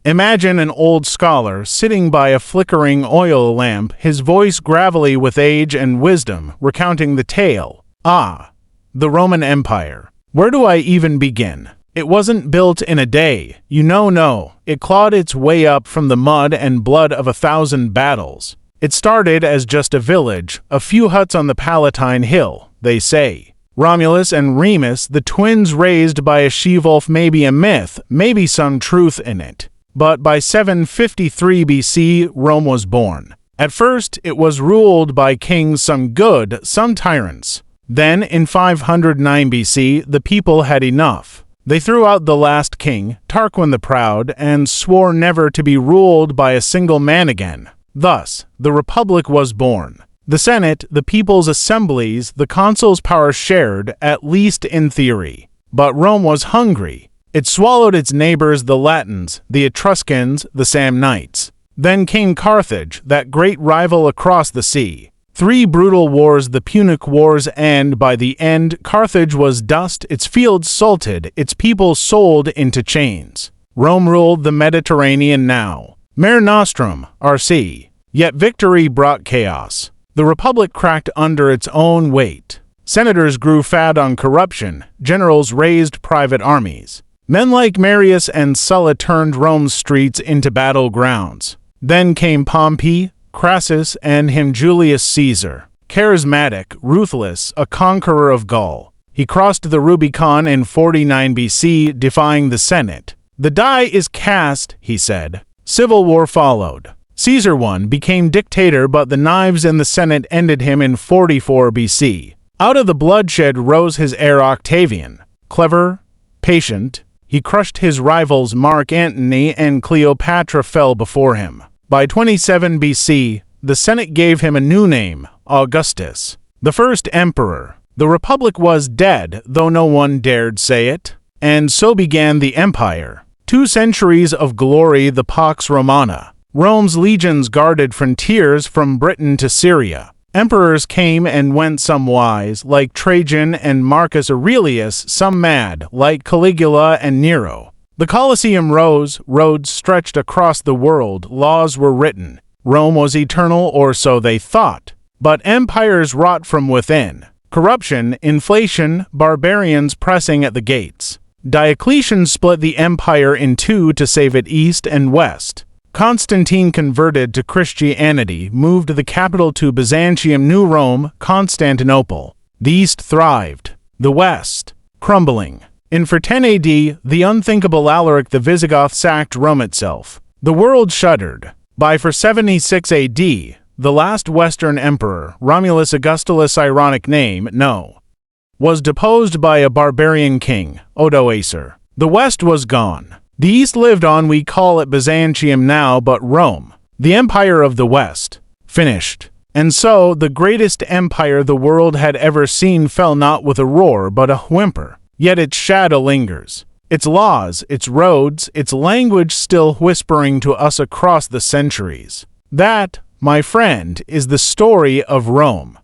Imagine an old scholar sitting by a flickering oil lamp, his voice gravelly with age and wisdom, recounting the tale. Ah, the Roman Empire. Where do I even begin? It wasn't built in a day. No. It clawed its way up from the mud and blood of 1,000 battles. It started as just a village, a few huts on the Palatine Hill, they say. Romulus and Remus, the twins raised by a she-wolf, maybe a myth, maybe some truth in it. But by 753 BC, Rome was born. At first, it was ruled by kings, some good, some tyrants. Then, in 509 BC, the people had enough. They threw out the last king, Tarquin the Proud, and swore never to be ruled by a single man again. Thus, the Republic was born. The Senate, the people's assemblies, the consuls' power shared, at least in theory. But Rome was hungry. It swallowed its neighbors, the Latins, the Etruscans, the Samnites. Then came Carthage, that great rival across the sea. 3 brutal wars, the Punic Wars, and by the end, Carthage was dust, its fields salted, its people sold into chains. Rome ruled the Mediterranean now. Mare Nostrum, RC. Yet victory brought chaos. The Republic cracked under its own weight. Senators grew fat on corruption. Generals raised private armies. Men like Marius and Sulla turned Rome's streets into battlegrounds. Then came Pompey, Crassus, and him Julius Caesar. Charismatic, ruthless, a conqueror of Gaul. He crossed the Rubicon in 49 BC, defying the Senate. The die is cast, he said. Civil war followed. Caesar won, became dictator, but the knives in the Senate ended him in 44 BC. Out of the bloodshed rose his heir Octavian. Clever, patient, he crushed his rivals Mark Antony, and Cleopatra fell before him. By 27 BC, the Senate gave him a new name, Augustus, the first emperor. The Republic was dead, though no one dared say it. And so began the Empire. 2 centuries of glory, the Pax Romana. Rome's legions guarded frontiers from Britain to Syria. Emperors came and went, some wise, like Trajan and Marcus Aurelius, some mad, like Caligula and Nero. The Colosseum rose, roads stretched across the world, laws were written. Rome was eternal, or so they thought. But empires wrought from within. Corruption, inflation, barbarians pressing at the gates. Diocletian split the empire in 2 to save it east and west. Constantine converted to Christianity, moved the capital to Byzantium, New Rome, Constantinople. The East thrived. The West, crumbling. In 410 AD, the unthinkable Alaric the Visigoth sacked Rome itself. The world shuddered. By 476 AD, the last Western emperor, Romulus Augustulus, ironic name, was deposed by a barbarian king, Odoacer. The West was gone. The East lived on, we call it Byzantium now, but Rome, the empire of the West, finished. And so, the greatest empire the world had ever seen fell not with a roar but a whimper. Yet its shadow lingers. Its laws, its roads, its language still whispering to us across the centuries. That, my friend, is the story of Rome.